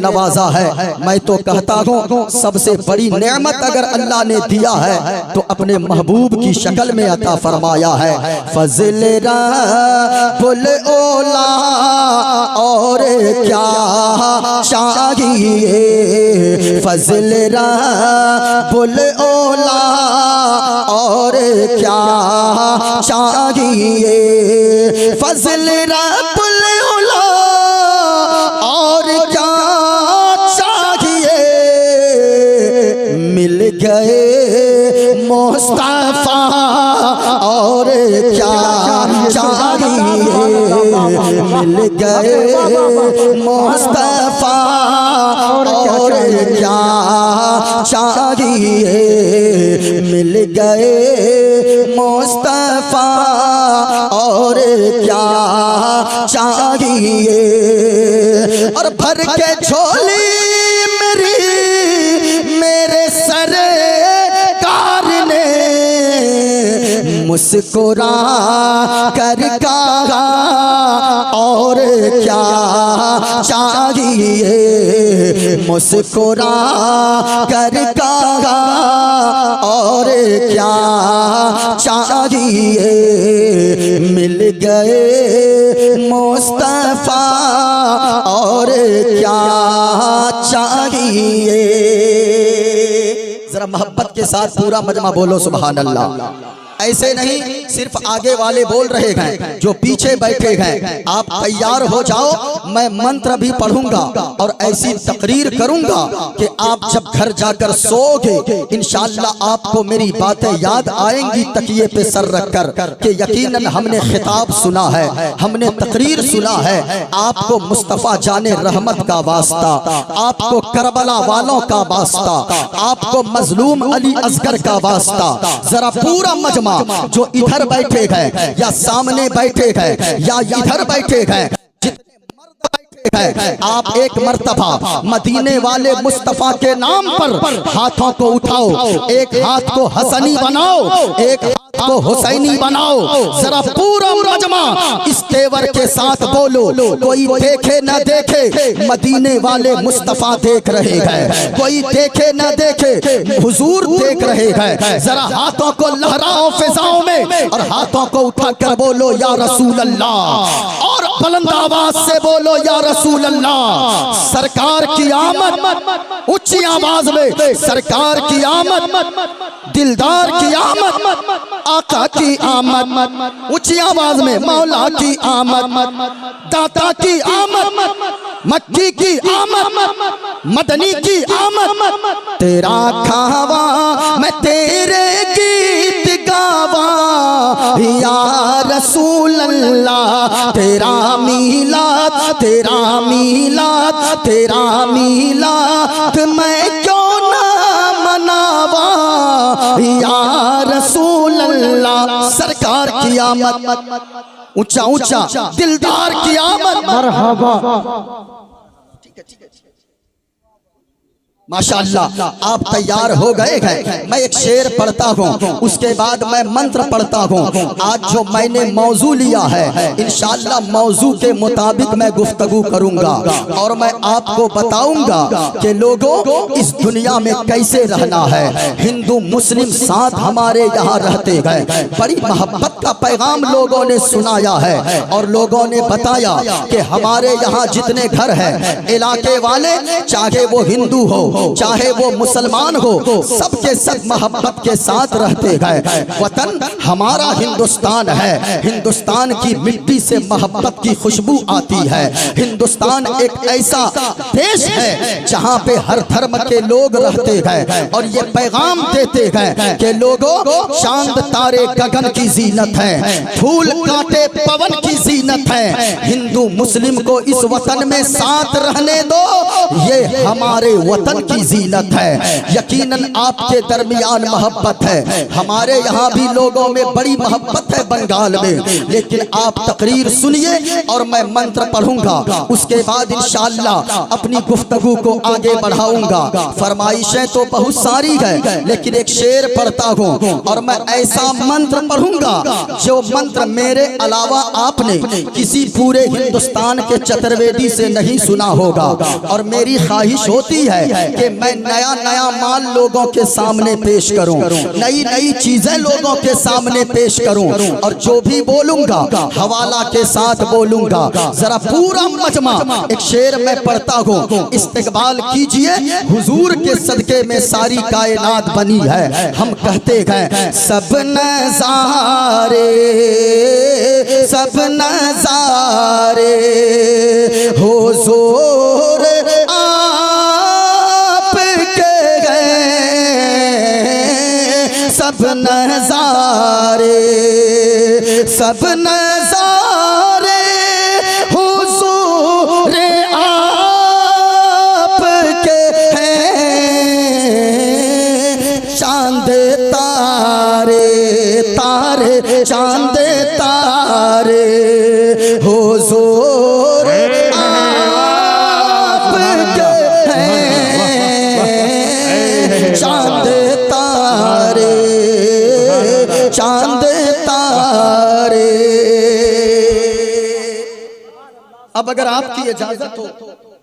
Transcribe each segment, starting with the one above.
नवाजा है। मैं तो कहता हूँ सबसे बड़ी नेमत अगर अल्लाह ने दिया है तो अपने महबूब की शक्ल में अता फरमाया है। फज़ल रब्बुल औला और क्या चाहिए, फज़ल रब्बुल औला और क्या चाहिए, फज़ल रब्बुल औला और क्या चाहिए, मिल गए मुस्तफा और क्या चाहिए, मिल गए मुस्तफा और क्या चाहिए, मिल गए मुस्तफा और क्या चाहिए। और भर के झोली मेरे सरकार ने मुस्कुरा कर कहा और क्या चाहिए, मुस्कुरा कर कहा और क्या चाहिए, मिल गए मुस्तफा और क्या चाहिए। जरा मोहब्बत के साथ पूरा मजमा बोलो सुभान अल्लाह। ऐसे नहीं सिर्फ आगे वाले बोल रहे हैं, जो पीछे बैठे हैं आप तैयार हो जाओ। मैं मंत्र भी पढ़ूंगा और ऐसी तकरीर करूंगा कि आप जब घर जाकर सोओगे इंशाअल्लाह आपको मेरी बातें याद आएंगी तकिए पे सर रखकर कि यकीनन हमने खिताब सुना है, हमने तकरीर सुना है। आपको मुस्तफ़ा जाने रहमत का वास्ता, आपको करबला वालों का वास्ता, आपको मजलूम अली असगर का वास्ता। जरा पूरा मजमा जो इधर बैठे हैं या सामने बैठे हैं या इधर बैठे हैं, जितने मर्द बैठे हैं, आप एक मर्तबा मदीने वाले मुस्तफा के नाम पर हाथों को उठाओ, एक हाथ को हसनी बनाओ, एक हाथ को हुसैनी बनाओ। जरा पूरा मजमा इस तेवर के साथ बोलो, कोई देखे न देखे मदीने वाले मुस्तफा देख रहे हैं, कोई देखे न देखे हुजूर देख रहे हैं। जरा हाथों को लहराओ फिजाओं में और हाथों को उठाकर बोलो या रसूल अल्लाह, और बुलंद आवाज से बोलो या रसूल अल्लाह। सरकार की आमद ऊंची आवाज में, सरकार की आमद, दिलदार की आमद, आका की आमद ऊंची आवाज में, मौला की आमद, दाता की आमद, मक्की की आमद, मदनी की आमद। तेरा खावा मैं तेरे गीत गावा या रसूल अल्लाह, तेरा मीलाद, तेरा मीलाद, तेरा मीलाद मैं क्यों ना मनावा या रसूल अल्लाह। सरकार की आमद, ऊंचा ऊंचा दिलदार की आमद, मरहबा। ठीक है, ठीक है, माशाअल्लाह। आप तैयार हो गए हैं। मैं एक शेर पढ़ता हूँ, उसके बाद मैं मंत्र पढ़ता हूँ। आज जो मैंने मौजू लिया है इंशाअल्लाह मौजू के मुताबिक मैं गुफ्तगू करूंगा और मैं आपको बताऊंगा कि लोगों इस दुनिया में कैसे रहना है। हिंदू मुस्लिम साथ हमारे यहाँ रहते हैं। बड़ी मोहब्बत का पैगाम लोगों ने सुनाया है और लोगों ने बताया कि हमारे यहाँ जितने घर हैं इलाके वाले, चाहे वो हिंदू हो चाहे वो मुसलमान हो, सबके सब मोहब्बत के साथ रहते हैं। वतन हमारा हिंदुस्तान है, हिंदुस्तान की मिट्टी से मोहब्बत की खुशबू आती है। हिंदुस्तान एक ऐसा देश है जहाँ पे हर धर्म के लोग रहते हैं और ये पैगाम देते हैं कि लोगों चांद तारे गगन की जीनत है, फूल कांटे पवन की जीनत है। हिंदू मुस्लिम को इस वतन में साथ रहने दो, ये हमारे वतन की जीनत है। यकीनन आपके दरमियान मोहब्बत है, हमारे यहाँ भी लोगों में बड़ी मोहब्बत है बंगाल में। लेकिन आप तकरीर सुनिए और मैं मंत्र पढ़ूंगा, उसके बाद इंशाअल्लाह अपनी गुफ्तगू को आगे बढ़ाऊंगा। फरमाइशें तो बहुत सारी है, लेकिन एक शेर पढ़ता हूँ और मैं ऐसा मंत्र पढ़ूंगा जो मंत्र मेरे अलावा आपने किसी पूरे हिंदुस्तान के चतुर्वेदी से नहीं सुना होगा। और मेरी ख्वाहिश होती है कि मैं नया नया माल लोगों के सामने पेश करूं, नई नई चीजें लोगों के सामने पेश करूं, और जो भी बोलूंगा हवाला के साथ बोलूंगा। जरा पूरा मजमा एक शेर में पढ़ता हूँ, इस्तेकबाल कीजिए। हुजूर के सदके में सारी कायनात बनी है। हम कहते हैं सब नज़ारे, सब नज़ारे हुजूर आपके हैं, सब नज़ारे, सब नज़ारे हुजूर आपके हैं। चांद तारे, तारे चांद तारे हुजूर आपके हैं। चांद तारे, चांद तारे। अब अगर आपकी इजाजत हो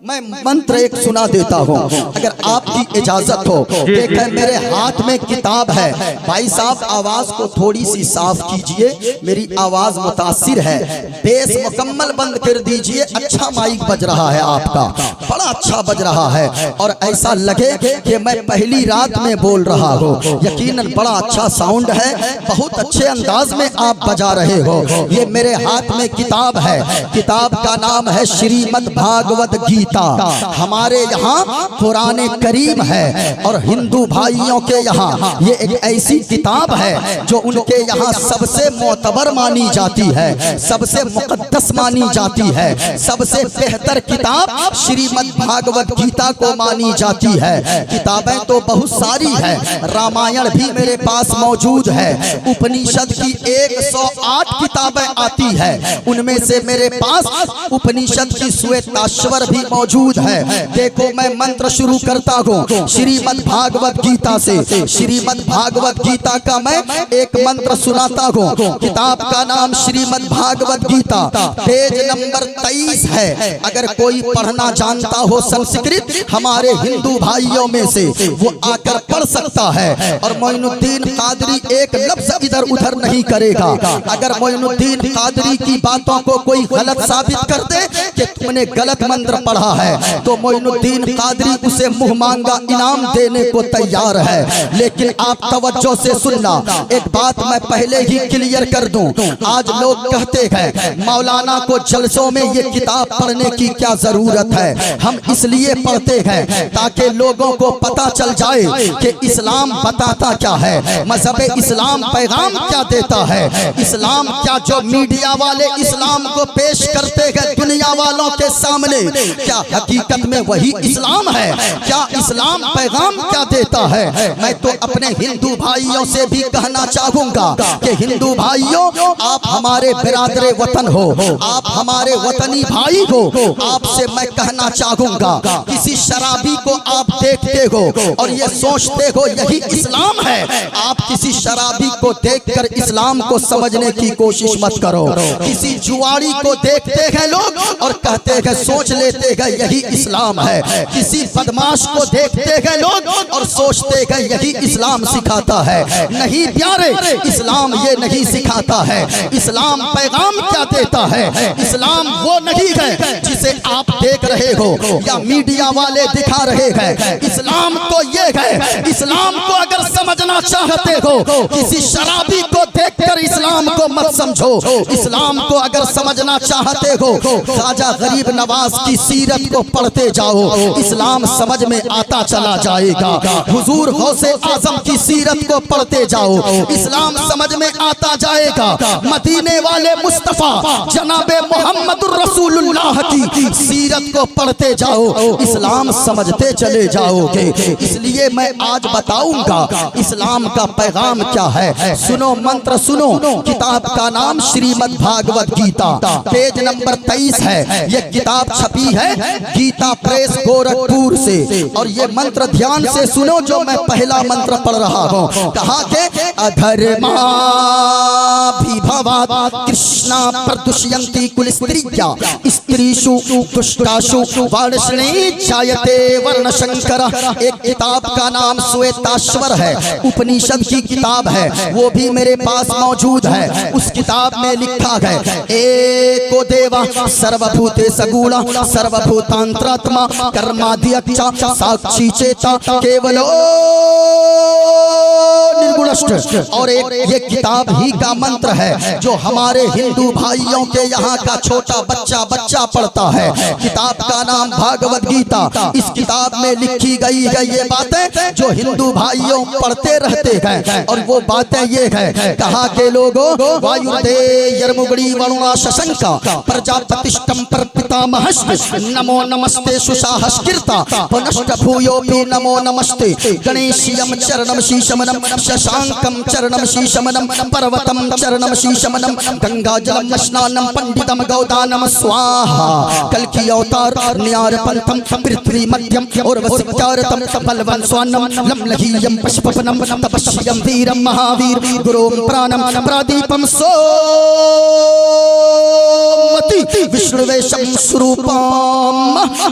मैं मंत्र एक सुना देता हूँ, अगर आपकी इजाजत हो। देखें मेरे हाथ में किताब है। भाई साहब आवाज को थोड़ी सी साफ कीजिए, मेरी आवाज मुतासिर है। बेस मुकम्मल बंद कर दीजिए। अच्छा माइक बज रहा है आपका, बड़ा अच्छा बज रहा है, और ऐसा लगे कि मैं पहली रात में बोल रहा हूँ। यकीनन बड़ा अच्छा साउंड है, बहुत अच्छे अंदाज में आप बजा रहे हो। ये मेरे हाथ में किताब है, किताब का नाम है श्रीमद् भागवत गीता। हमारे यहाँ कुरान करीम है, और हिंदू भाइयों के यहाँ ये एक ऐसी किताब है जो उनके यहाँ सबसे मोतबर मानी जाती है, सबसे मुकद्दस मानी जाती है। सबसे बेहतर किताब श्रीमद् भागवत गीता को मानी जाती है। किताबें तो बहुत सारी है, रामायण भी मेरे पास मौजूद है, उपनिषद की 108 किताबें आती है, उनमें से मेरे पास उपनिषद की श्वेताश्वर भी मौजूद है। देखो मैं मंत्र शुरू करता हूँ श्रीमद् भागवत गीता से। श्रीमद् भागवत गीता का मैं एक मंत्र सुनाता हूँ। किताब का नाम श्रीमद् भागवत गीता, पेज नंबर 23 है। अगर कोई पढ़ना जानता हो संस्कृत हमारे हिंदू भाइयों में से वो आकर पढ़ सकता है। और मोइनुद्दीन कादरी एक लफ्ज इधर उधर नहीं करेगा। अगर मोइनुद्दीन कादरी की बातों को कोई गलत साबित कर दे कि तुमने गलत मंत्र पढ़ा है, तो मोइनुद्दीन कादरी उसे मुंह मांगा इनाम देने को तैयार है। लेकिन आप तवज्जो से सुनना, एक बात मैं पहले ही क्लियर कर दूं। आज लोग कहते हैं मौलाना को जलसों में ये किताब पढ़ने की क्या जरूरत है। हम इसलिए पढ़ते हैं ताकि लोगों को पता चल जाए कि इस्लाम बताता क्या है, मजहब इस्लाम पैगाम क्या देता है। इस्लाम क्या जो मीडिया वाले इस्लाम को पेश करते हैं दुनिया वालों के सामने, क्या हकीकत में वही इस्लाम है? क्या इस्लाम पैगाम क्या देता है? मैं तो अपने हिंदू भाइयों से भी कहना चाहूंगा कि हिंदू भाइयों आप हमारे बिरादरे वतन हो, आप हमारे वतनी भाई हो। आपसे मैं कहना चाहूंगा किसी शराबी को आप देखते हो और ये सोचते हो यही इस्लाम है, आप किसी शराबी को देखकर इस्लाम को समझने की कोशिश मत करो। किसी जुआरी को देखते हैं लोग और कहते हैं सोच लेते हैं यही इस्लाम है। किसी बदमाश को देखते हैं लोग और सोचते हैं यही इस्लाम सिखाता है। नहीं प्यारे, इस्लाम ये नहीं सिखाता है। इस्लाम पैगाम क्या देता है? इस्लाम वो नहीं है जिसे आप देख रहे हो या मीडिया वाले दिखा रहे हैं। इस्लाम तो ये है, इस्लाम को अगर समझना चाहते हो किसी शराबी को को देखकर इस्लाम को मत समझो। इस्लाम को अगर समझना चाहते हो ख्वाजा गरीब नवाज की सीरत को पढ़ते जाओ, इस्लाम समझ में आता चला जाएगा। हुजूर गौसे आजम की सीरत को पढ़ते जाओ, इस्लाम समझ में आता जाएगा। मदीने वाले मुस्तफा जनाबे मोहम्मदुर रसूलुल्लाह की सीरत को पढ़ते जाओ, इस्लाम समझते चले जाओगे। इसलिए मैं आज बताऊंगा इस्लाम का पैगाम क्या है। सुनो मंत्र सुनो। किताब का नाम श्रीमद् भागवत गीता, पेज नंबर 23 है। ये किताब छपी है गीता प्रेस गोरखपुर से। और ये मंत्र ध्यान से सुनो जो मैं पहला मंत्र पढ़ रहा हूँ। कहा के अधर्मा विभवात् कृष्णा प्रदुष्यन्ति कुल स्त्रिया स्त्रीषु दुष्टाषु वर्ष्णे जायते वर्ण शंकर। एक किताब का नाम श्वेताश्वर है, उपनिषद की किताब है, वो भी मेरे पास मौजूद है। उस किताब में लिखा है एको देवा सर्वभूते सगुणा सर्वभूतांतरात्मा कर्माध्यक्षा साक्षी चेता केवलो निर्गुणस्थ। और एक ये किताब ही का मंत्र है जो हमारे हिंदू भाइयों के यहाँ का छोटा बच्चा पढ़ता है। किताब का नाम भागवत गीता। इस किताब में लिखी गई है ये बातें जो हिंदू भाइयों पढ़ते रहते हैं। और वो बातें ये है, कहा के लोगों वायुदे यर्मुगड़ी वरुणा शशंका प्रजापतिष्ठम पर पितामहश्च नमो नमस्ते सुशाहस्कृता पुनश्च भूयोपि नमो नमस्ते गणेशियम चरणम शीशमनम शशांकम चरणम शीशमनम पर्वतम चरणम शीशमनम गंगाजलम स्नानम पंडितम गौदानम स्वाहा। कल की अवतार न्यार पंथम पृथ्वी मध्यम और वसिकारतम बलवन स्वानम लमलहीयम पशुपनम तपस्यम वीरम महावीर गुरुम प्राणम प्रदीपम सोमति विष्णुवेशम स्वरूपम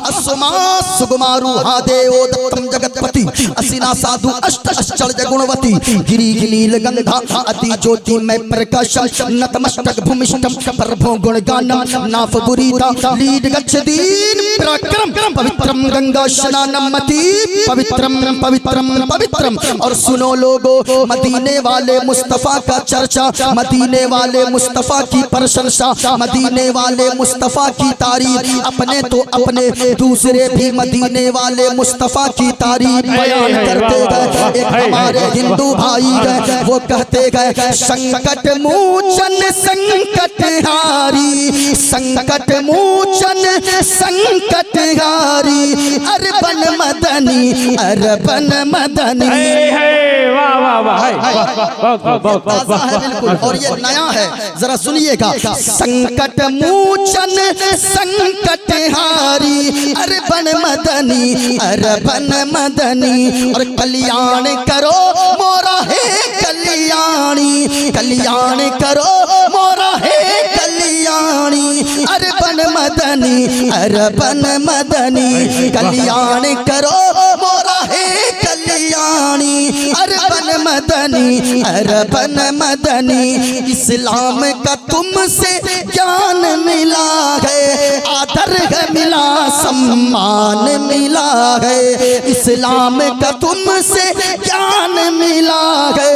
अस्मा सुकुमारु हादेओ दत्तम जगतपति असिना साधु अष्ट अष्टज गुणवती गिरी गिलील गंधा अति ज्योति में प्रकाशम नतमस्तक भूमिष्ठम प्रभो गुणगानम नाफ बुरीता लीड गच्छदीन पराक्रम पवित्रम गंगा स्नानम मति पवित्रम पवित्रम पवित्रम। और सुनो लोगो मदीने वाले मुस्तफा का चर्चा, मदीने वाले मुस्तफा की प्रशंसा, मदीने वाले मुस्तफा की तारीफ। अपने तो अपने दूसरे भी मदीने वाले मुस्तफा की तारीफ बयान करते गए। एक हमारे हिंदू भाई गए वो कहते गए संकट मोचन संकट हारी संकट मोचन संकट हारी अरबन मदनी अरबन मदनी। वाह वाह वाह। बिल्कुल। और ये नया है, जरा सुनिएगा। संकट मोचन संकट हारी अरबन मदनी अरबन मदनी। और कल्याण करो मोरा है कल्याणी कल्याण करो मोरा है कल्याणी अरबन मदनी अरबन मदनी। कल्याण करो मोरा है कल्याणी अरबन मदनी अरबन मदनी। इस्लाम का तुमसे ज्ञान मिला है, आदर मिला सम्मान मिला है। इस्लाम का तुमसे ज्ञान मिला है,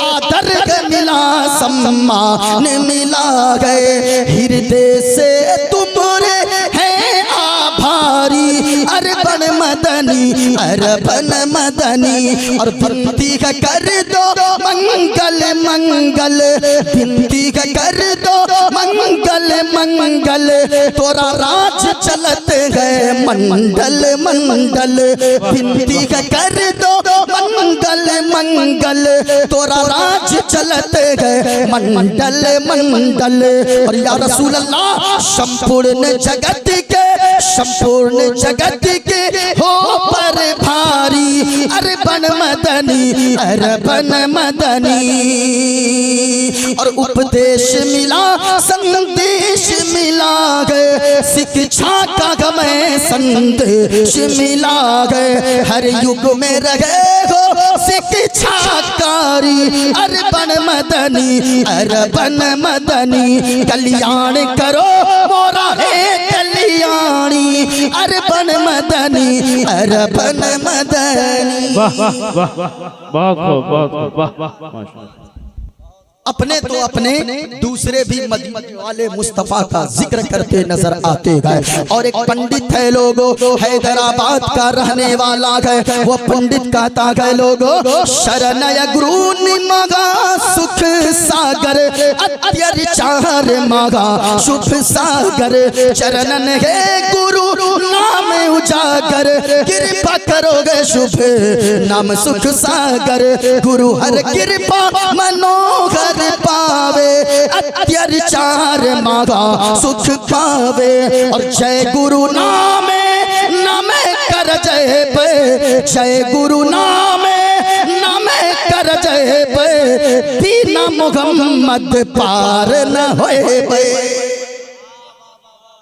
आदर मिला सम्मान मिला है। हृदय से तुम्हारे हैं आभारी अरबन मदनी अरबन मदनी। और विनती कर दो मंगल मंगल विनती कर दो मंगल मंगल। तोरा राज चलत है मंडल मंडल। विनती कर दो मंगल मंगल तोरा राज चलत है मंडल मंडल। और या रसूल अल्लाह संपूर्ण जगत के हो पर भारी अरबन मदनी अरबन मदनी। और उपदेश मिला संदेश मिला गए, शिक्षा का हमें संदेश मिला गए। हर युग में रहे हो शिक्षाकारी अरबन मदनी अरबन मदनी। कल्याण करो मोरा है कल्याणी अरबन मदनी अरबन मदनी। वाह वाह वाह वाह वाह वाह वाह। अपने तो अपने दूसरे भी मदीने वाले मुस्तफा का जिक्र करते नजर आते गए। और एक पंडित है लोगो, हैदराबाद का रहने वाला है, वो पंडित कहता है लोगो, शरणय गुरु मगा सुख सागर अत्याचार मगा शुभ सागर, चरणन है गुरु नाम उजागर, कृपा करोगे शुभ नाम सुख सागर, गुरु हर कृपा मनोहर पावे अत्याचार मागा सुख पावे। और जय गुरु नामे नामे कर जय पे, जय गुरु नामे नामे कर जय पे, बिना मोहम्मद पार न होए पे।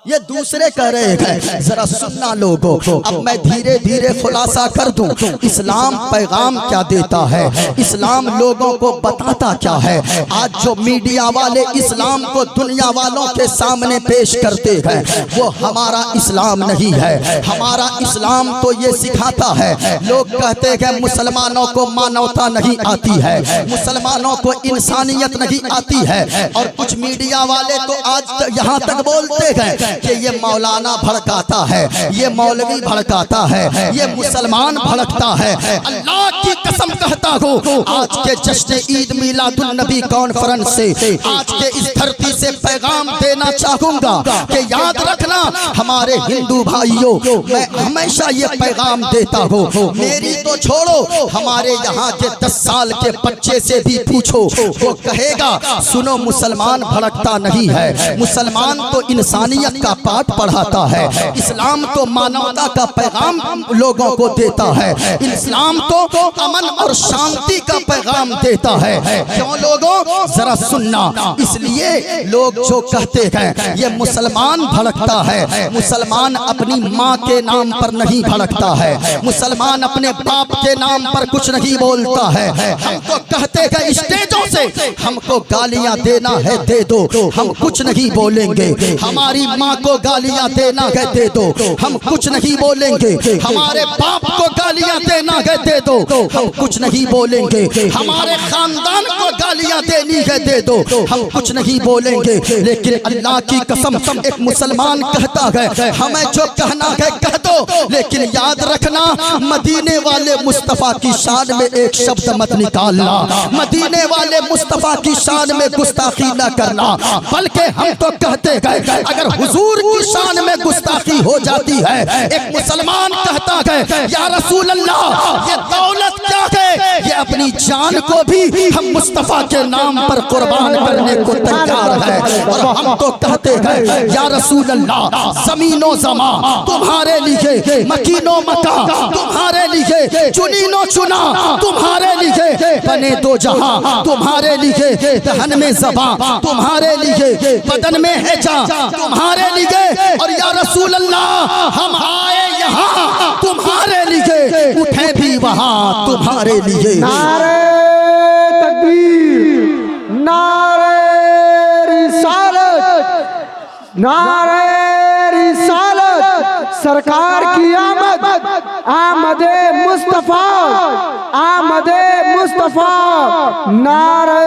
ये दूसरे कह रहे हैं, जरा सुनना लोगों। अब मैं धीरे धीरे खुलासा कर दूं, इस्लाम पैगाम क्या देता है, इस्लाम लोगों को बताता क्या है। आज जो मीडिया वाले इस्लाम को दुनिया वालों के सामने पेश करते हैं, वो हमारा इस्लाम नहीं है। हमारा इस्लाम तो ये सिखाता है, लोग कहते हैं मुसलमानों को मानवता नहीं आती है, मुसलमानों को इंसानियत नहीं आती है। और कुछ मीडिया वाले तो आज यहाँ तक बोलते हैं कि ये मौलाना भड़काता है, ये मौलवी भड़काता है, ये मुसलमान भड़कता है। अल्लाह की कसम कहता हूँ, आज के जश्न ईद मिलादुन नबी कॉन्फ्रेंस से आज के इस धरती से पैगाम देना चाहूंगा कि याद रखना हमारे हिंदू भाइयों, मैं हमेशा ये पैगाम देता हूँ, मेरी तो छोड़ो, हमारे यहाँ के 10 साल के बच्चे से भी पूछो, वो कहेगा सुनो मुसलमान भड़कता नहीं है, मुसलमान तो इंसानियत का पाठ पढ़ाता है, इस्लाम तो मानवता का पैगाम लोगों को देता है, इस्लाम तो अमन और शांति का पैगाम देता है। क्यों लोगों, जरा सुनना। इसलिए लोग जो कहते हैं ये मुसलमान भड़कता है, मुसलमान अपनी माँ के नाम पर नहीं भड़कता है, मुसलमान अपने बाप के नाम पर कुछ नहीं बोलता है। हम तो कहते हैं स्टेजों से हमको गालियां देना है दे दो, हम कुछ नहीं बोलेंगे। हमारी माँ को गालियां देना है दे दो, हम कुछ नहीं बोलेंगे। हमारे बाप को गालियां देना है दे दो, हम कुछ नहीं बोलेंगे। हमारे खानदान को गालियां देनी है दे दो, हम कुछ नहीं बोलेंगे। लेकिन अल्लाह की कसम एक मुसलमान कहता है हमें जो कहना है कह दो, लेकिन याद रखना मदीने वाले मुस्तफा की शान में एक शब्द मत निकालना, मदीने वाले मुस्तफा की शान में गुस्ताखी न करना। बल्कि हम तो कहते हैं अगर हुजूर की शान में गुस्ताखी हो जाती है, एक मुसलमान कहता है या रसूल अल्लाह ये दौलत क्या है, ये अपनी जान को भी हम मुस्तफा के नाम पर कुर्बान करने को तैयार है। और हम तो कहते हैं या रसूल अल्लाह जमीनो जमा तुम्हारे लिए, मकीनो मका तुम्हारे लिए, चुनीनो चुना तुम्हारे लिए, बने दो जहां तुम्हारे लिए, दहन में ज़बां तुम्हारे लिए, बदन में हैजा तुम्हारे लिए। और या रसूल अल्लाह हम आए यहाँ तुम्हारे लिए, उठे भी वहाँ तुम्हारे लिए। नारे तकबीर, नारे रिसालत, नारे रिसालत, सरकार की आमद, आमदे मुस्तफा, आमदे मुस्तफा, नारे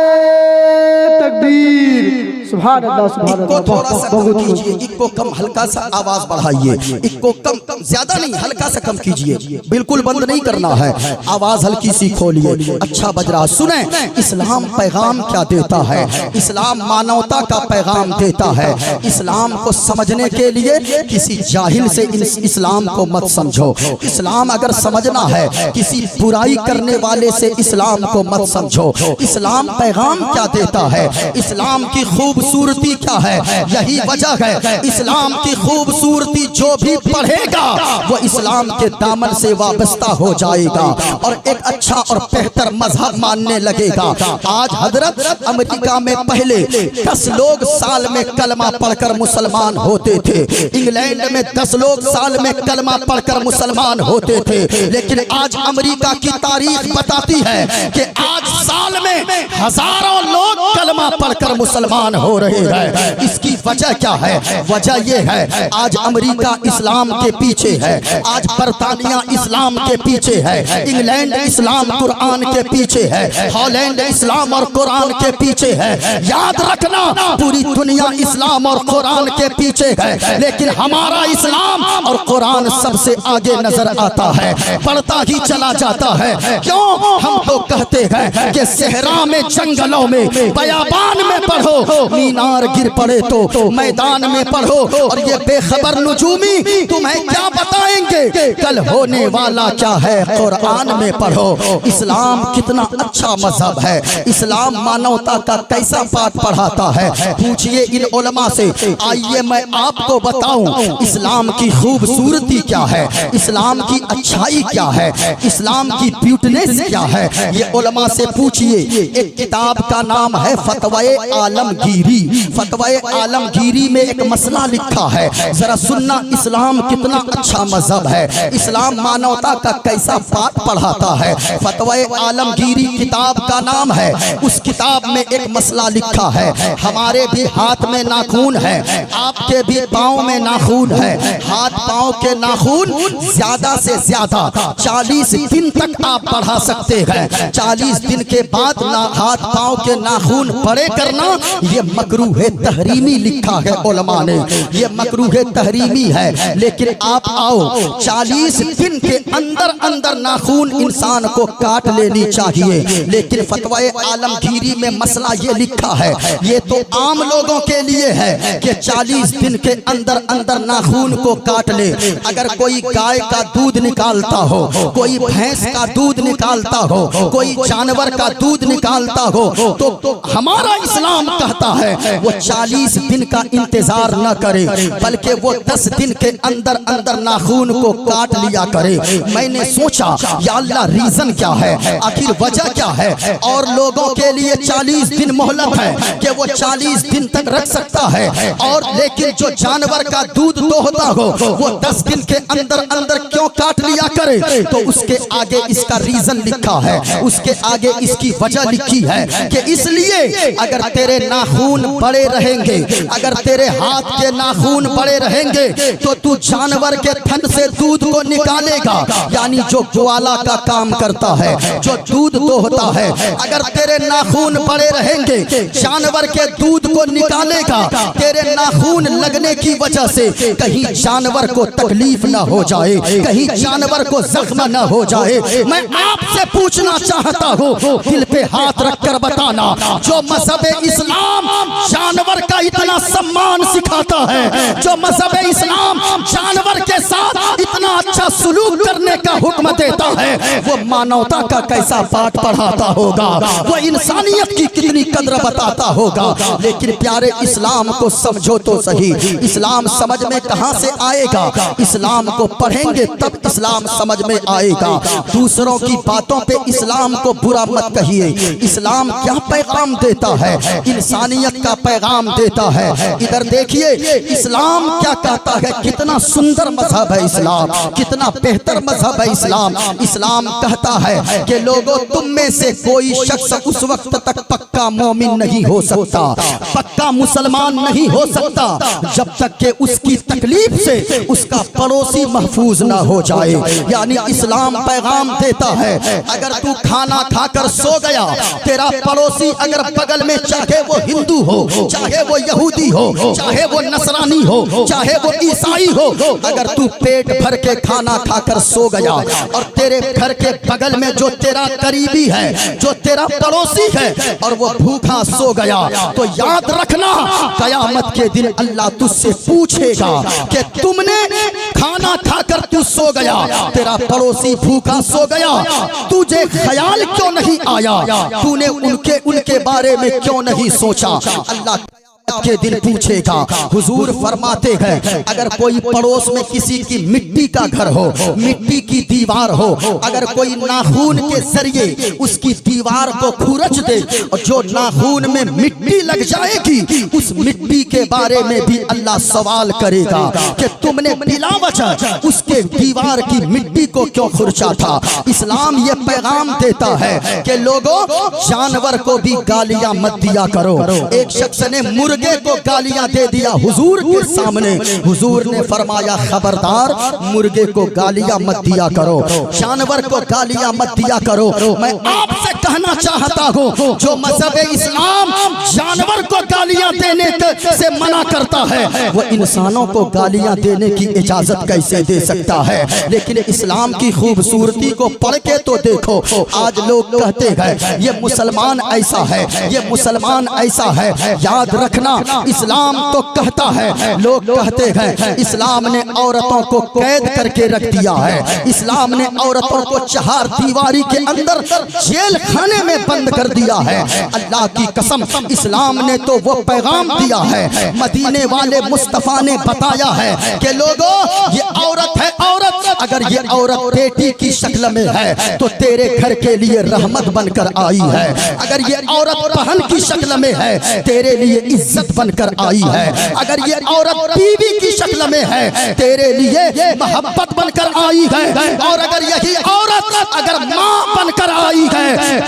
तकबीर। सुभान अल्लाह, सुभान अल्लाह। थोड़ा सा कम कीजिए, इनको कम हल्का सा आवाज बढ़ाइए, इनको कम ज्यादा नहीं हल्का सा कम कीजिए, बिल्कुल बंद नहीं करना है, आवाज हल्की सी खोलिए। अच्छा बज रहा, सुने इस्लाम पैगाम क्या देता है। इस्लाम मानवता का पैगाम देता है। इस्लाम को समझने के लिए किसी जाहिल से इस्लाम को मत समझो। इस्लाम अगर समझना है किसी बुराई करने वाले से इस्लाम को मत समझो। इस्लाम पैगाम क्या देता है, इस्लाम की खूबसूरती क्या है, यही वजह है इस्लाम की खूबसूरती जो भी पढ़ेगा वो इस्लाम के दामन से वाबस्ता हो जाएगा और एक अच्छा और बेहतर मजहब मानने लगेगा। आज हजरत अमेरिका में पहले 10 लोग साल में कलमा पढ़कर मुसलमान होते थे, इंग्लैंड में 10 लोग साल में कलमा पढ़कर मुसलमान होते थे, लेकिन आज अमेरिका की तारीख बताती है कि आज साल में हजारों लोग कलमा पढ़कर मुसलमान हो रहे हैं। इसकी वजह क्या है? वजह यह है आज अमेरिका इस्लाम के पीछे है, आज बरतानिया इस्लाम के पीछे है, इंग्लैंड इस्लाम कुरान के पीछे है, हॉलैंड इस्लाम और कुरान के पीछे है। याद रखना पूरी दुनिया इस्लाम और कुरान के पीछे है, लेकिन हमारा इस्लाम और कुरान सबसे आगे नजर आता है, बढ़ता ही चला जाता है। क्यों? हम तो कहते हैं कि सहरा में, जंगलों में, बयाबान में पढ़ो, मीनार गिर पड़े तो मैदान में पढ़ो। और ये बेखबर नुजूमी तुम्हें क्या बताएंगे कल होने वाला क्या है, कुरान में पढ़ो। इस्लाम कितना अच्छा मजहब है, इस्लाम मानवता का कैसा पाठ पढ़ाता है, पूछिए इन उलमा से। आइए मैं आपको बताऊं इस्लाम की खूबसूरती क्या है, इस्लाम की अच्छाई क्या है, इस्लाम की ब्यूटीनेस क्या है, ये उलमा से पूछिए। एक किताब का नाम है फतवाए आलमगीरी। फतवाए आलमगीरी में एक मसला लिखा है, जरा सुनना इस्लाम कितना अच्छा मजहब है, इस्लाम मानवता का कैसा पाठ पढ़ाता है। फतवाए आलमगीरी किताब का नाम है। उस किताब में एक मसला लिखा है, हमारे भी हाथ में नाखून है, आपके भी पाँव में नाखून है, हाथ पाँव के नाखून ज्यादा से ज्यादा 40 दिन तक आप बढ़ा सकते हैं। 40 दिन के बाद हाथ पाँव के नाखून बड़े करना ये मकरूह तहरीमी लिखा है उलमा ने, ये मकरूह तहरीमी है। लेकिन आप आओ 40 दिन के अंदर अंदर नाखून इंसान को काट लेनी चाहिए। लेकिन फतवाए आलमगीरी में मसला ये लिखा है, ये तो आम लोगों के लिए है कि 40 दिन के अंदर अंदर नाखून को काट ले। अगर कोई गाय का दूध निकालता हो, कोई भैंस का दूध निकालता हो, कोई जानवर का दूध निकालता हो, तो हमारा इस्लाम कहता है वो 40 दिन का इंतजार न करे, बल्कि वो 10 दिन के अंदर अंदर नाखून को काट लिया करे। मैंने सोचा या अल्लाह रीजन क्या है, आखिर वजह क्या है? और लोगों के लिए 40 दिन मोहलत है कि वो 40 दिन तक रख सकता है, और लेकिन जो जानवर का दूध दोहता हो वो 10 दिन के अंदर अंदर क्यों काट लिया करे? तो उसके आगे इसका रीजन लिखा है, उसके आगे इसकी वजह लिखी है कि इसलिए अगर तेरे नाखून बड़े रहेंगे, अगर तेरे हाथ के नाखून बड़े रहेंगे तो तू जानवर के थन से दूध को निकालेगा, यानी जो ग्वाला का काम करता है, जो दूध दोहता है, अगर तेरे नाखून बड़े रहेंगे जानवर के दूध को निकालेगा। तेरे नाखून लगने की वजह से कहीं जानवर को तकलीफ ना हो जाए, कहीं जानवर को जख्म ना हो जाए। मैं आपसे पूछना चाहता हूँ, दिल पे हाथ रखकर बताना, जो मजहब इस्लाम जानवर का इतना सम्मान सिखाता है, जो मजहब इस्लाम जानवर के साथ इतना अच्छा सलूक करने का हुक्म देता है, वो मानवता का कैसा पाठ पढ़ाता होगा, वो इंसानियत की कितनी कद्र बताता होगा। लेकिन प्यारे इस्लाम को समझो तो सही, इस्लाम समझ में कहां से आएगा? इस्लाम को पढ़ेंगे तब इस्लाम समझ में आएगा। दूसरों की बातों पे इस्लाम को बुरा मत कहिए। इस्लाम क्या पैगाम देता है? इंसानियत का पैगाम देता है। इधर देखिए इस्लाम क्या कहता है, कितना सुंदर मजहब है इस्लाम, कितना बेहतर मजहब है इस्लाम। इस्लाम कहता है कि लोगों तुम में से कोई शख्स उस वक्त तक पक्का मोमिन नहीं हो सकता, पक्का मुसलमान नहीं हो सकता जब तक कि उसकी तकलीफ से उसका पड़ोसी महफूज ना हो जाए। यानी इस्लाम पैगाम देता है अगर तू खाना खाकर सो गया, तेरा पड़ोसी अगर बगल में चाहे वो हिंदू हो, चाहे वो यहूदी हो, चाहे वो नसरानी हो, चाहे वो ईसाई हो, अगर तू पेट भर के खाना खाकर सो गया और तेरे घर के बगल में जो तेरा करीबी है, जो तेरा पड़ोसी है, और वो भूखा सो गया, तो याद रखना कयामत के दिन अल्लाह तुझसे पूछेगा कि तुमने खाना खाकर तू सो गया, तेरा पड़ोसी भूखा सो गया, तुझे ख्याल क्यों नहीं आया, तूने उनके बारे में क्यों नहीं सोचा? अल्लाह के दिन पूछेगा। हुजूर फरमाते हैं अगर कोई पड़ोस में किसी की मिट्टी का घर हो, मिट्टी की दीवार हो, अगर कोई नाखून के जरिए उसकी दीवार को खुरच दे और जो नाखून में मिट्टी लग जाएगी उस मिट्टी के बारे में भी अल्लाह सवाल करेगा कि तुमने बिला वजह उसके दीवार की मिट्टी को क्यों खुरचा था। इस्लाम ये पैगाम देता है कि लोगों जानवर को भी गालियां मत दिया करो। एक शख्स ने मुर्गे को गालियां दे दिया हुजूर के सामने। हुजूर ने फरमाया खबरदार, मुर्गे को गालियां मत दिया करो, जानवर को गालियां मत दिया करो। मैं आपसे कहना चाहता हूं जो मजहब इस्लाम जानवर को गालियां देने से मना करता है वो इंसानों को गालियां देने की इजाजत कैसे दे सकता है। लेकिन इस्लाम की खूबसूरती को पढ़ के तो देखो। आज लोग कहते हैं ये मुसलमान ऐसा है, ये मुसलमान ऐसा है। याद रखना इस्लाम तो कहता है, लोग कहते हैं इस्लाम ने औरतों को कैद करके रख दिया है, इस्लाम ने औरतों को चार दीवारी के अंदर जेल खाने में बंद कर दिया है। अल्लाह की कसम इस्लाम ने तो वो पैगाम दिया है, मदीने वाले मुस्तफा ने बताया है कि लोगों ये औरत है, औरत अगर ये औरत बेटी की शक्ल में है तो तेरे घर के लिए रहमत बनकर आई है। अगर ये औरत बहन की शक्ल में है तेरे लिए इज्जत बनकर आई है। अगर ये औरत बीवी की शक्ल में है तेरे लिए मोहब्बत बनकर आई है। और अगर यही औरत अगर माँ बनकर आई है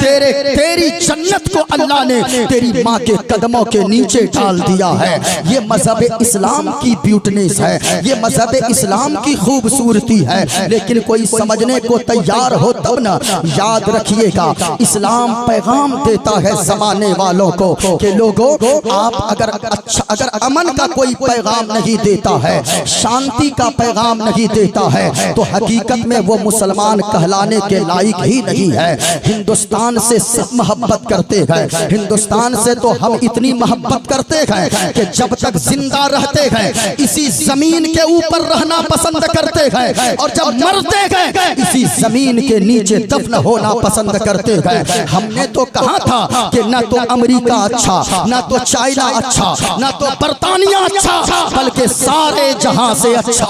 तेरी जन्नत को अल्लाह ने तेरी माँ के कदमों के नीचे डाल दिया है। ये मजहब इस्लाम की ब्यूटीनेस है, ये मजहब इस्लाम की खूबसूरती है। लेकिन कोई समझने को तैयार हो तब ना। याद रखिएगा इस्लाम पैगाम देता है जमाने वालों को कि लोगों आप अगर अमन का कोई पैगाम नहीं देता है, शांति का पैगाम नहीं देता है तो हकीकत में वो मुसलमान कहलाने के लायक ही नहीं है। हिंदुस्तान से सब मोहब्बत करते हैं, हिंदुस्तान से तो हम इतनी मोहब्बत करते हैं कि जब तक जिंदा रहते हैं इसी जमीन के ऊपर रहना पसंद करते हैं और जब मरते हैं इसी जमीन के नीचे दफन होना पसंद करते हैं। हमने तो कहा था कि न तो अमेरिका अच्छा, न तो चाइना अच्छा, न तो बर्तानिया अच्छा, बल्कि सारे जहां से अच्छा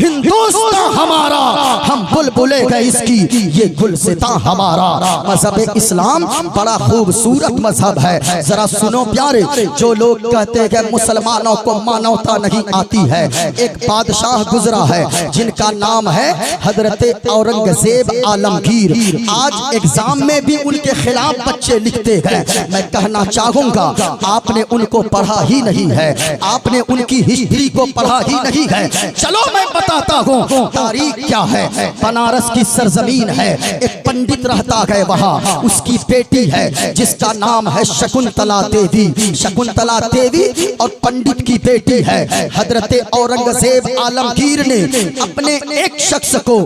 हिंदुस्तान हमारा। हम बुलबुले हैं इसकी, ये गुलसिता हमारा। मजहब इस्लाम बड़ा खूबसूरत मजहब है। जरा सुनो प्यारे, जो लोग कहते हैं कि मुसलमानों को मानवता नहीं आती है, एक बादशाह गुजरा है जिनका नाम है हजरत औरंगजेब आलमगीर। आज एग्जाम में भी उनके खिलाफ बच्चे लिखते हैं। मैं कहना चाहूंगा आपने उनको पढ़ा ही नहीं है, आपने उनकी हिस्ट्री को पढ़ा ही नहीं है। चलो मैं बताता हूँ तारीख क्या है। बनारस की सरजमीन है, एक पंडित रहता है वहाँ, उसकी बेटी है जिसका नाम है शकुंतला देवी। शकुंतला देवी और पंडित की बेटी है। हजरत औरंगजेब आलमगीर ने अपने एक शख्स को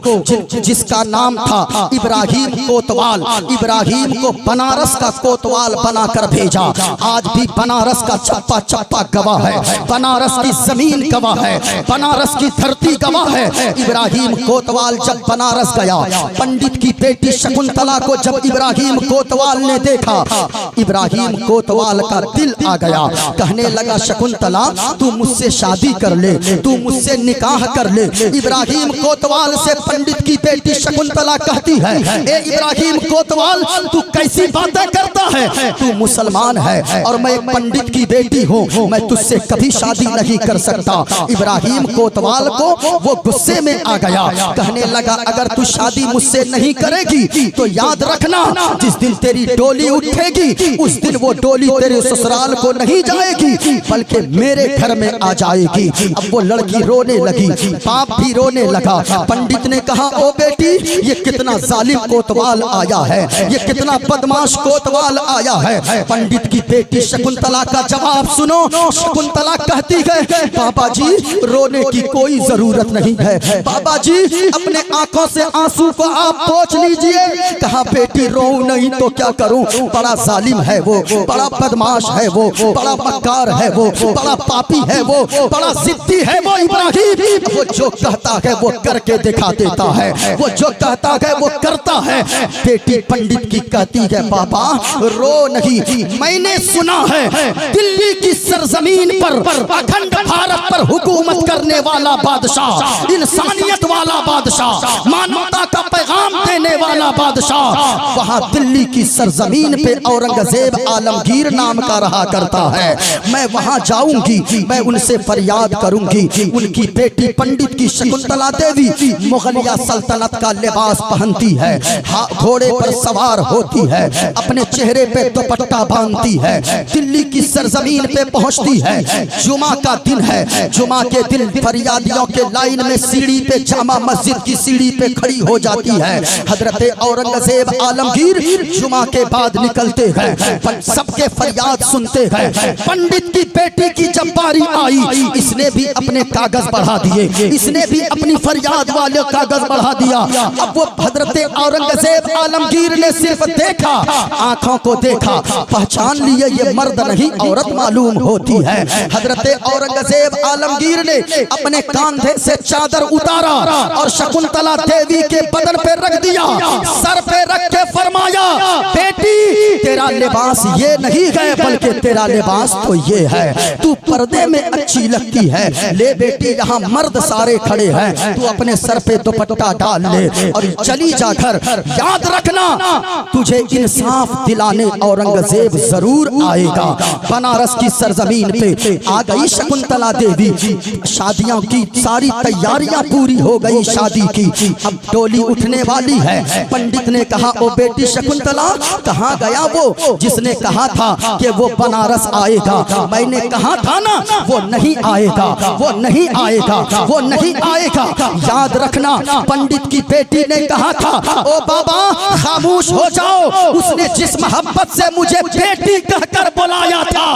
जिसका नाम था इब्राहिम कोतवाल, इब्राहिम को बनारस का कोतवाल बनाकर भेजा। आज भी बनारस का चप्पा चप्पा गवाह है, बनारस की जमीन गवाह है, बनारस की धरती गवाह है। इब्राहिम कोतवाल जब बनारस गया, पंडित की बेटी शकुंतला को जब इब्राहिम कोतवाल ने देखा, इब्राहिम कोतवाल का दिल आ गया। कहने लगा शकुंतला तू मुझसे शादी कर ले, तू मुझसे निकाह कर ले। इब्राहिम कोतवाल से पंडित की बेटी शकुंतला कहती है, ए इब्राहिम कोतवाल तू कैसी बातें करता है, तू मुसलमान है और मैं पंडित की बेटी हूँ, मैं तुझसे कभी शादी नहीं कर सकता। इब्राहिम कोतवाल को वो गुस्से में आ गया। कहने लगा अगर तू शादी मुझसे नहीं करेगी तो याद रखना जिस दिन तेरी डोली उठेगी उस दिन वो डोली तेरे ससुराल को नहीं जाएगी बल्कि मेरे घर में आ जाएगी। अब वो लड़की रोने लगी, बाप भी रोने लगा। पंडित ने कहा ओ बेटी ये कितना जालिम कोतवाल आया है, ये कितना बदमाश कोतवाल आया है। पंडित की बेटी शकुंतला का जवाब सुनो। शकुंतला कहती है बाबा जी रोने की कोई जरूरत नहीं है, बाबा जी अपने आंखों से आंसू को आप पोंछ लीजिए। कहा बेटी रो नहीं, तो क्या करूं, बड़ा जालिम है वो, बड़ा बदमाश है वो, बड़ा मक्कार है वो, बड़ा पापी है वो, बड़ा जिद्दी है वो इब्राहिम। वो जो कहता है वो करके दिखा देता है, वो जो कहता है वो करता है। बेटी पंडित की कहती है बाबा रो नहीं, मैंने सुना है दिल्ली की सरजमीन पर अखंड भारत पर हुकूमत करने वाला बादशाह, इंसानियत वाला बादशाह, मानवता का पैगाम देने वाला बादशाह वहां दिल्ली की सरजमीन पे औरंगजेब आलमगीर नाम का रहा करता है। मैं वहां जाऊंगी, मैं उनसे फरियाद करूंगी। उनकी बेटी पंडित की शकुंतला देवी मुगलिया सल्तनत का लिबास पहनती है, घोड़े पर सवार होती है, अपने चेहरे पे दुपट्टा बांधती है, दिल्ली की सरजमीन पे पहुंचती है। जुमा का दिन है, जुमा के दिन फरियादियों के लाइन में सीढ़ी पे जामा मस्जिद की सीढ़ी पे खड़ी हो जाती है। हजरत औरंगजेब आलमगीर जुमा के बाद निकलते हैं, सबके फरियाद सुनते हैं। पंडित की बेटी की जब बारी आई, इसने भी अपने कागज बढ़ा दिए, इसने भी अपनी फरियाद वाले कागज बढ़ा दिया। अब वो हजरत औरंगजेब आलमगीर ने सिर्फ देखा, आंखों को देखा, पहचान लिए ये मर्द नहीं औरत मालूम होती है। हजरत औरंगजेब आलमगीर ने अपने कांधे से चादर उतारा और शकुंतला देवी के बदन पे रख दिया, सर पे रख के फरमाया बेटी तेरा लिबास ये नहीं है बल्कि तेरा लिबास तो ये है, तू पर्दे में अच्छी लगती है। ले बेटी यहाँ मर्द सारे खड़े हैं, तू अपने सर पे दुपट्टा डाल ले और चली जा घर। याद रखना तुझे इंसाफ दिलाने औरंगजेब जरूर आएगा। बनारस की सरजमीन पे आ गई शकुंतला देवी, शादियों की सारी तैयारियां पूरी हो गई शादी की, अब डोली उठने वाली है। पंडित ने कहा ओ बेटी शकुंतला कहाँ गया वो जिसने कहा था कि वो बनारस आएगा? मैंने कहा था ना वो नहीं आएगा, वो नहीं आएगा, वो नहीं आएगा। याद रखना पंडित की बेटी ने कहा था ओ बाबा खामोश हो जाओ, उसने जिस मोहब्बत से मुझे बेटी कहकर बुलाया था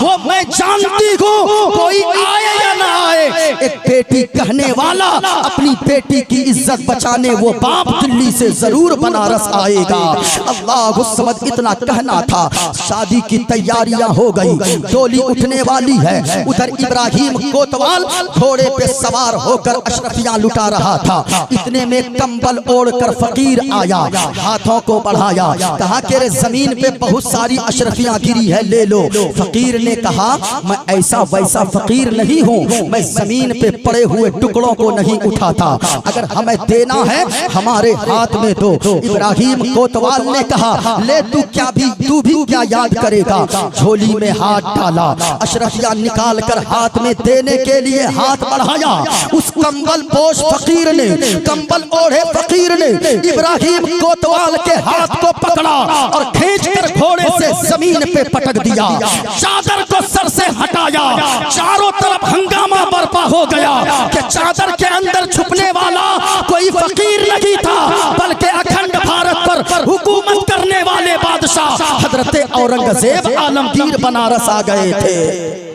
वो मैं जानती हूँ, कोई आए या ना आए एक बेटी कहने वाला अपनी बेटी की इज्जत बचाने वो बाप दिल्ली से जरूर बनारस आएगा। अल्लाह समझ इतना कहना था। शादी की तैयारियां हो गई, डोली उठने वाली है। उधर इब्राहिम कोतवाल घोड़े पे सवार होकर अशरफियां लुटा रहा था। इतने में कंबल ओढ़कर फकीर आया, हाथों को बढ़ाया, कहा कि रे जमीन पे बहुत सारी अशरफियां गिरी है ले लो। फकीर ने कहा मैं ऐसा वैसा फकीर नहीं हूँ, मैं जमीन पे पड़े हुए टुकड़ों को नहीं उठाता, अगर हमें देना है हमारे हाथ में दो। इब्राहिम कोतवाल ने कहा ले तू भी क्या याद करेगा। झोली में हाथ डाला, अशरफिया निकाल कर हाथ में देने के लिए हाथ बढ़ाया। उस कंबल पोश फकीर ने, कंबल ओढ़े फकीर ने इब्राहिम कोतवाल के हाथ को पकड़ा और खींचकर घोड़े से जमीन पे पटक दिया। चादर को सर से हटाया, चारों तरफ हंगामा बर्पा हो गया कि चादर के अंदर छुपने वाला कोई फकीर नहीं था बल्कि अखंड भारत पर हुकूमत करने वाले बादशाह हजरत औरंगजेब आलमगीर बनारस आ गए थे।